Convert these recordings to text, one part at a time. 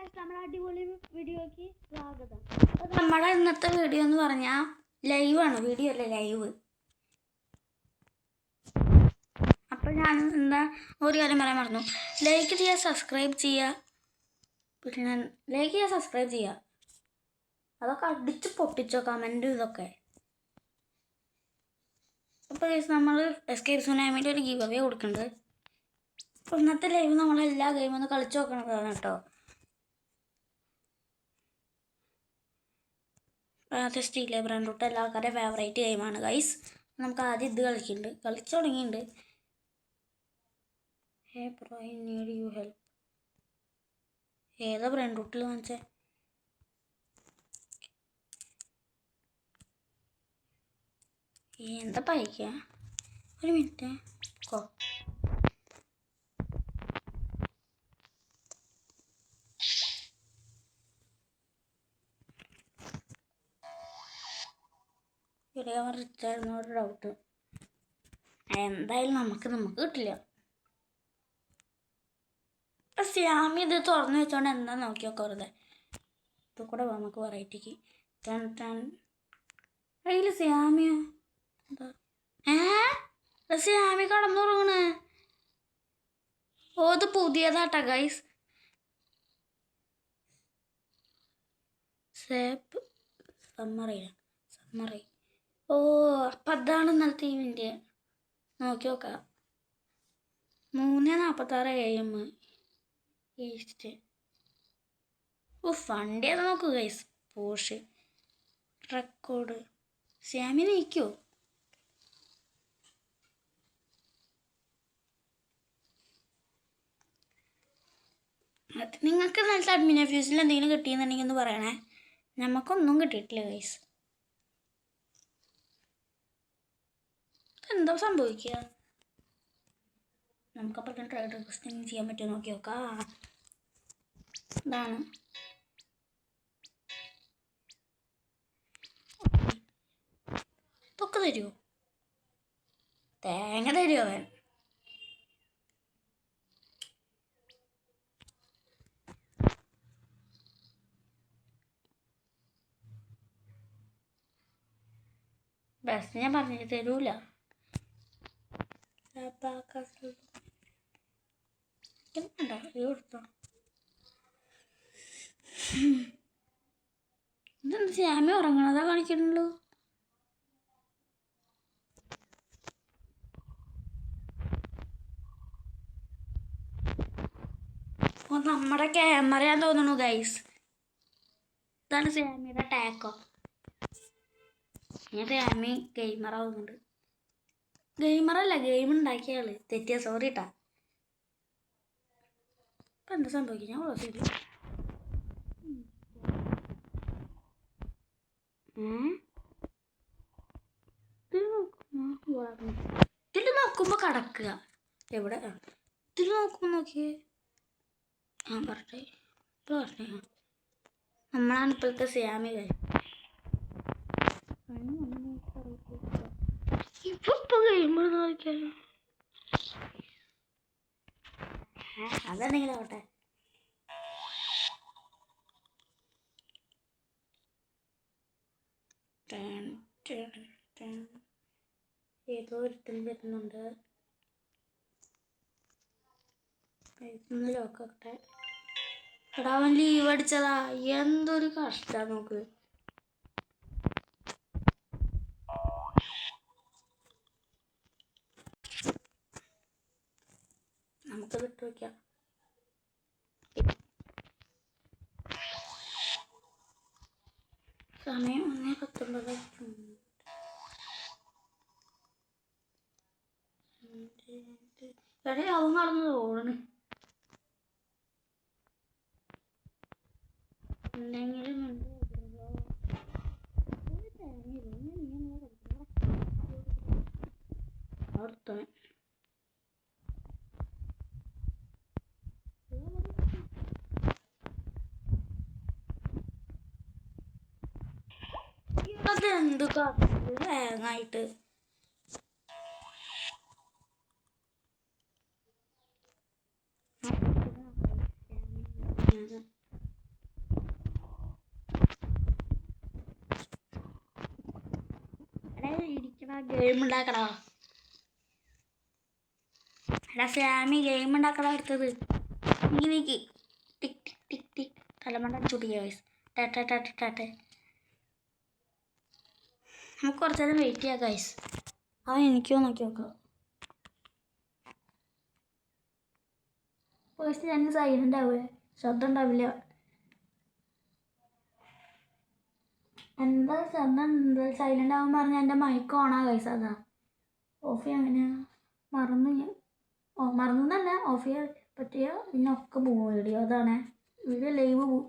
നമ്മുടെ അടിപൊളി വീഡിയോക്ക് സ്വാഗതം. നമ്മുടെ ഇന്നത്തെ വീഡിയോ എന്ന് പറഞ്ഞാൽ ലൈവാണ്, വീഡിയോ അല്ല ലൈവ്. അപ്പോൾ ഞാൻ എന്താ ഒരു കാര്യം പറയാൻ മറന്നു. ലൈക്ക് ചെയ്യുക, സബ്സ്ക്രൈബ് ചെയ്യുക. പിന്നെ ലൈക്ക് ചെയ്യുക, സബ്സ്ക്രൈബ് ചെയ്യുക. അതൊക്കെ അടിച്ച് പൊട്ടിച്ചോ കമൻറ്റും ഇതൊക്കെ. അപ്പോൾ നമ്മൾ എസ്കേപ്പ് സുനാമിയുടെ ഒരു ഗീവ് അവേ കൊടുക്കുന്നുണ്ട്. അപ്പോൾ ഇന്നത്തെ ലൈവ് നമ്മളെല്ലാ ഗെയിമും ഒന്ന് കളിച്ച് നോക്കണതാണ് കേട്ടോ. സ്റ്റീലെ ബ്രാൻഡ് റൂട്ട് എല്ലാ ആൾക്കാരുടെ ഫേവറേറ്റ് ഗെയിമാണ് ഗൈസ്. നമുക്ക് ആദ്യം ഇത് കളിച്ചു തുടങ്ങിയിട്ടുണ്ട്. ഹേ bro, I need you help. ഏതാ ബ്രാൻഡ് റൂട്ടിൽ കാണിച്ചേ? എന്താ പൈക്ക? ഒരു മിനിറ്റ് കോ. റിച്ചായിരുന്നൊരു ഡൗട്ട്. എന്തായാലും നമുക്ക് കിട്ടില്ല. സ്യാമി ഇത് തുറന്നു വെച്ചോണ്ട് എന്താ നോക്കി നോക്കാം വെറുതെ. ഇത് കൂടെ നമുക്ക് വെറൈറ്റിക്ക് അതിൽ സ്യാമിയോ എന്താ സ്യാമി കടന്നുറങ്ങണ്. ഓ ഇത് പുതിയതാട്ടാ ഗൈസ്. സേപ്പ് സമ്മറി. ഓ അപ്പം അതാണ് ഇന്നലത്തെ ഈവൻ്റ്. നോക്കി നോക്കാം. 3:46 AM ഈസ്റ്റ്. ഓ ഫണ്ട് ഏതാ നോക്കൂ ഗൈസ്. പോഷ് റെക്കോർഡ് സ്യാമി നീക്കോ? അത് നിങ്ങൾക്ക് ഇന്നലത്തെ അഡ്മിൻ ഫ്യൂസിൽ എന്തെങ്കിലും കിട്ടിയെന്നുണ്ടെങ്കിൽ ഒന്ന് പറയണേ. നമുക്കൊന്നും കിട്ടിയിട്ടില്ല ഗൈസ്. എന്താ സംഭവിക്കുക? നമുക്കപ്പോൾ ട്രേഡ് റിക്വസ്റ്റിംഗ് ചെയ്യാൻ പറ്റുമോ നോക്കി നോക്കാം. ഇതാണ് ഇതൊക്കെ തരുമോ? തേങ്ങ തരുമോ അവൻ? ബെസ്റ്റ് ഞാൻ പറഞ്ഞിട്ട് തരൂല. കൊടുത്തോ. ഇതെന്താ ശ്യാമി ഉറങ്ങണതാ കാണിക്കണല്ലോ. ഓ നമ്മുടെ ക്യാമറയാന്ന് തോന്നുന്നു ഗൈസ്. ഇതാണ് ശ്യാമിയുടെ ടാക്കോ. ഞാൻ ശ്യാമി ഗെയിമറാവുന്നുണ്ട്. ഗെയിമറല്ല, ഗെയിം ഉണ്ടാക്കിയ ആള്. തെറ്റിയ സോറി ട്ടാ. ഇപ്പം എന്താ സംഭവിക്കുക? ഞാൻ ക്ലോസ് ചെയ്തു. ഇതിൽ നോക്കുമ്പോൾ കടക്കുക എവിടെ? ഇതിൽ നോക്കുമ്പോൾ നോക്കിയേ. പറഞ്ഞേ ഇപ്പോൾ പറഞ്ഞേ. നമ്മളാണ് ഇപ്പോഴത്തെ ശ്യാമി കാര്യം. ഇപ്പൊ കഴിയുമ്പോൾ നോക്കിയാലോ. അതെന്തെങ്കിലും ആവട്ടെ. ഏതോ ഒരുത്തിൽ വരുന്നുണ്ട്. ലോക്കട്ടെ. എടാ അവൻ ലീവ് അടിച്ചതാ. എന്തൊരു കഷ്ടാ നോക്ക്. നമുക്ക് വിട്ടു വയ്ക്കാം. സമയം 1:19. എടേ അവൻ കളന്ന് ഓടണ്. എന്തെങ്കിലും അടുത്തവൻ അതെന്ത് ഹാങ്ങായിട്ട്. ഗെയിം ഉണ്ടാക്കടാ. എടാ സ്ലാമി ഗെയിം ഉണ്ടാക്കടാ അടുത്തത്. നീക്ക് ടിക് ടിക് ടിക് ടിക് തലമണ്ട ചൂട്ടിയ ഗൈസ്. ടാട്ടെ നമുക്ക് കുറച്ച് നേരം വെയിറ്റ് ചെയ്യാം ഗൈസ്. അവൻ എനിക്കോ നോക്കി നോക്കാം. ഫസ്റ്റ് ഞാൻ സൈലൻ്റ് ആവുക, ശബ്ദം ഉണ്ടാവില്ല. എന്താ ശബ്ദം സൈലൻ്റ് ആവാൻ പറഞ്ഞാൽ എൻ്റെ മൈക്ക് ഓണാ ഗൈസ്. അതാ ഓഫ് ചെയ്യാൻ എങ്ങനെയാ മറന്നു ഞാൻ. മറന്നല്ല, ഓഫ് ചെയ്യാൻ പറ്റിയ പിന്നെ ഒക്കെ പോകും വീഡിയോ. അതാണ് വീഡിയോ ലൈവ് പോകും.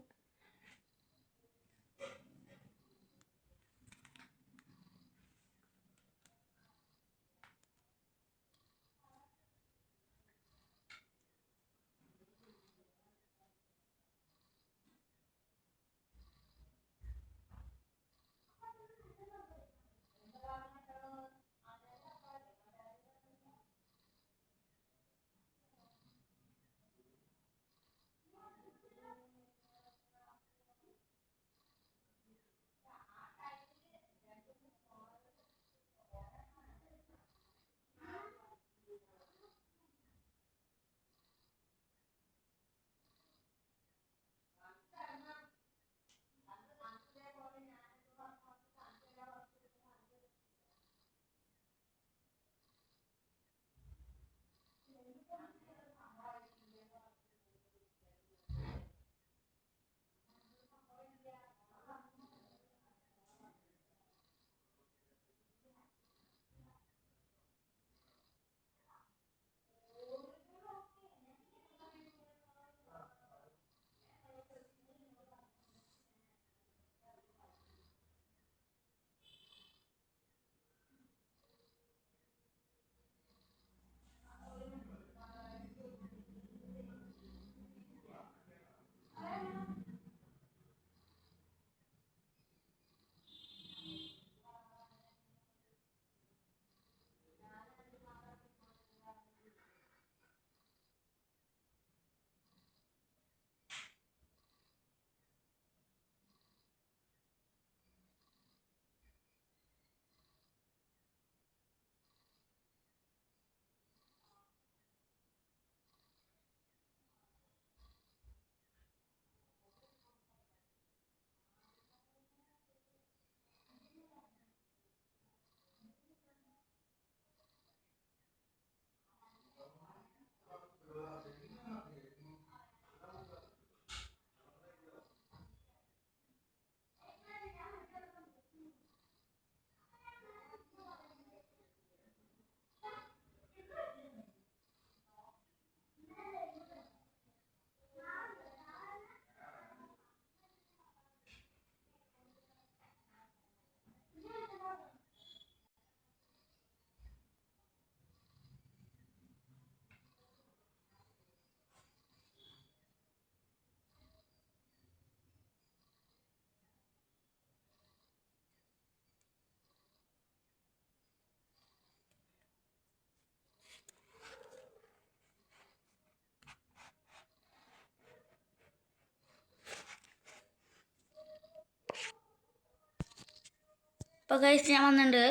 ഇപ്പോൾ ഗൈസ് ഞാൻ വന്നിട്ടുണ്ട്.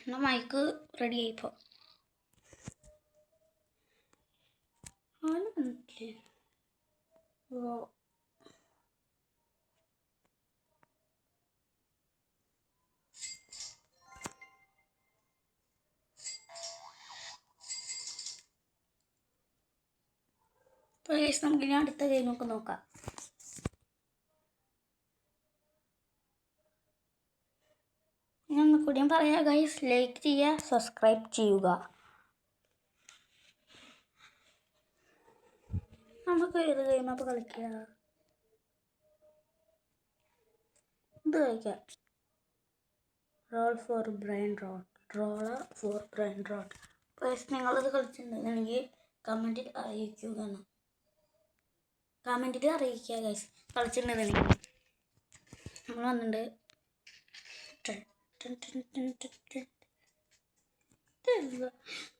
എന്നാൽ മൈക്ക് റെഡി ആയിപ്പോൾ. അപ്പോൾ ഗൈസ് നമുക്ക് ഇനി അടുത്ത ഗെയിമൊക്കെ നോക്കാം. ഞാൻ ഒന്നുകൂടിയും പറയാം ഗൈസ്, ലൈക്ക് ചെയ്യുക, സബ്സ്ക്രൈബ് ചെയ്യുക. നമുക്ക് ഏത് ഗെയിം അപ്പോൾ കളിക്കുക? ഇത് കളിക്കാം. Roller for brain rot. Guys നിങ്ങളത് കളിച്ചിട്ടുണ്ടെങ്കിൽ കമൻറ്റിൽ അറിയിക്കുക ഗൈസ്. കളിച്ചിട്ടുണ്ടെങ്കിൽ നമ്മൾ വന്നിട്ടുണ്ട്.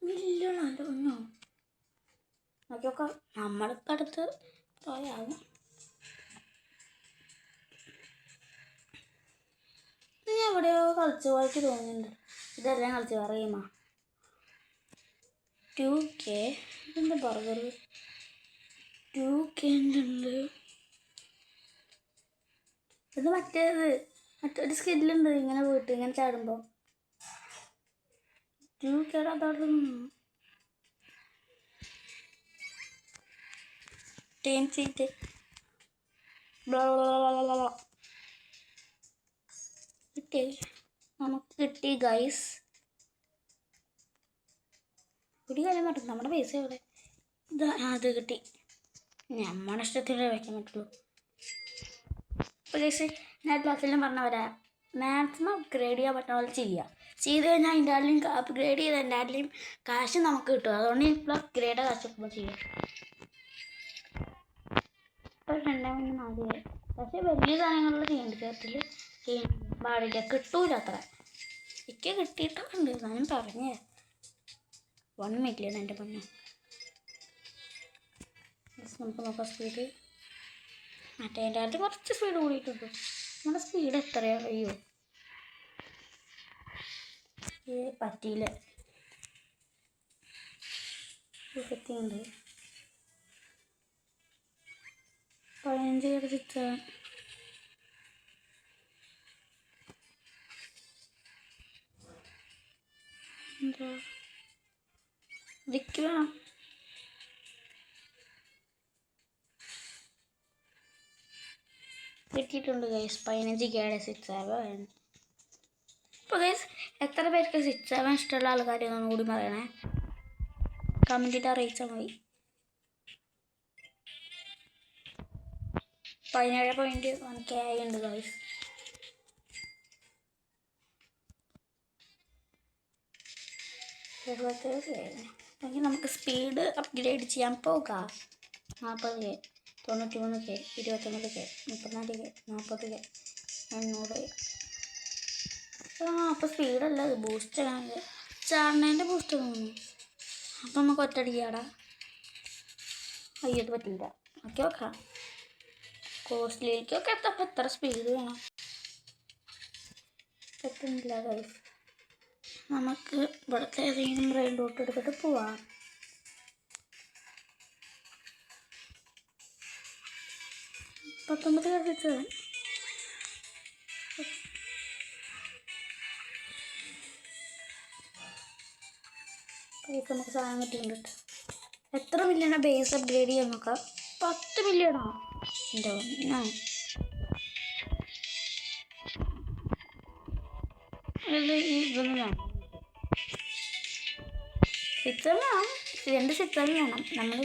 മില്ലണല്ലോ നോക്കിയൊക്കെ നമ്മൾക്ക് അടുത്ത് പോയാകും. ഞാൻ എവിടെയോ കളിച്ച പോലെയൊക്കെ തോന്നുന്നുണ്ട്. ഇതെല്ലാം കളിച്ച് വേറെ ഗെയിമാ. 2K എന്താ ബർഗർ 2K ഉണ്ട്. ഇത് മറ്റൊരു സ്കില്ലുണ്ട് ഇങ്ങനെ പോയിട്ട് ഇങ്ങനെ ചാടുമ്പോൾ 2K അതോടെ ടീം സീറ്റ് കിട്ടി. നമുക്ക് കിട്ടി ഗൈസ്. ഒരു കാര്യം പറ്റും, നമ്മുടെ പൈസ എവിടെ? അത് കിട്ടി. നമ്മുടെ ഇഷ്ടത്തിലേ വയ്ക്കാൻ പറ്റുള്ളൂ. അപ്പോൾ ഗൈസ് ഞാൻ ക്ലാസ്സിലും പറഞ്ഞവരാ മാക്സിമം അപ്ഗ്രേഡ് ചെയ്യാൻ പറ്റുന്ന പോലെ ചെയ്ത് കഴിഞ്ഞാൽ അതിൻ്റെ ആദ്യം അപ്ഗ്രേഡ് ചെയ്തതിൻ്റെ ആദ്യം കാശ് നമുക്ക് കിട്ടും. അതുകൊണ്ട് ഇപ്പോൾ അപ്ഗ്രേഡ് കാശ് ഇപ്പോൾ ചെയ്യാം. ഇപ്പോൾ 2-4 പക്ഷേ വലിയ സാധനങ്ങളിൽ ചെയ്യാൻ പാടില്ല, കിട്ടൂല അത്ര. എനിക്ക് കിട്ടിയിട്ടൊക്കെ ഉണ്ട്, ഞാനും പറഞ്ഞേ 1 മില്യൺ എൻ്റെ പൊന്നു. നമുക്ക് നോക്കാം സ്പീഡ്. മറ്റേതിൻ്റെ അടുത്ത് കുറച്ച് സ്പീഡ് കൂടിയിട്ടുണ്ട്. നമ്മുടെ സ്പീഡ് എത്രയോ അയ്യോ പറ്റിയില്ല. 50 ഉണ്ട്. 15 കിട്ടാൻ എന്താ ഇതിക്ക് വേണം. കിട്ടിയിട്ടുണ്ട് ഗൈസ് 15K 6-7. ഇപ്പോൾ ഗൈസ് എത്ര പേർക്ക് 6-7 ഇഷ്ടമുള്ള ആൾക്കാരെയൊന്നും കൂടി പറയണേ, കമൻറ്റിട്ട് അറിയിച്ചാൽ മതി. 17.1K ഉണ്ട് ഗൈസ്. അല്ലെങ്കിൽ നമുക്ക് സ്പീഡ് അപ്ഗ്രേഡ് ചെയ്യാൻ പോകാം. 40K 93K 29K 34K 40K 800. അപ്പോൾ സ്പീഡല്ല, അത് ബൂസ്റ്റ് ചാടുന്നതിൻ്റെ ബൂസ്റ്റ് തോന്നുന്നു. അപ്പം നമുക്ക് ഒറ്റടിക്കാടാ. അയ്യോ അത് പറ്റില്ല. ഓക്കെ നോക്കാം. കോസ്റ്റ്ലിയിലേക്കൊക്കെ എത്തപ്പോൾ എത്ര സ്പീഡ് വേണം? പറ്റുന്നില്ല ഗൈസ്. നമുക്ക് ഇവിടുത്തെ ഏതെങ്കിലും റെയിൻ റോട്ട് എടുത്തിട്ട് പോവാം. പത്തൊമ്പത് കളിച്ച് പൈസ നമുക്ക് സാധനം കിട്ടിയിട്ടുണ്ട്. എത്ര മില്യണോ ബേസ് അപ്ഗ്രേഡ് ചെയ്യാൻ നോക്കാം? 10 മില്യണോ? എൻ്റെ ഒന്നോ ഇതൊന്നും വേണം. 6 വേണം, 2 6 വേണം. നമ്മൾ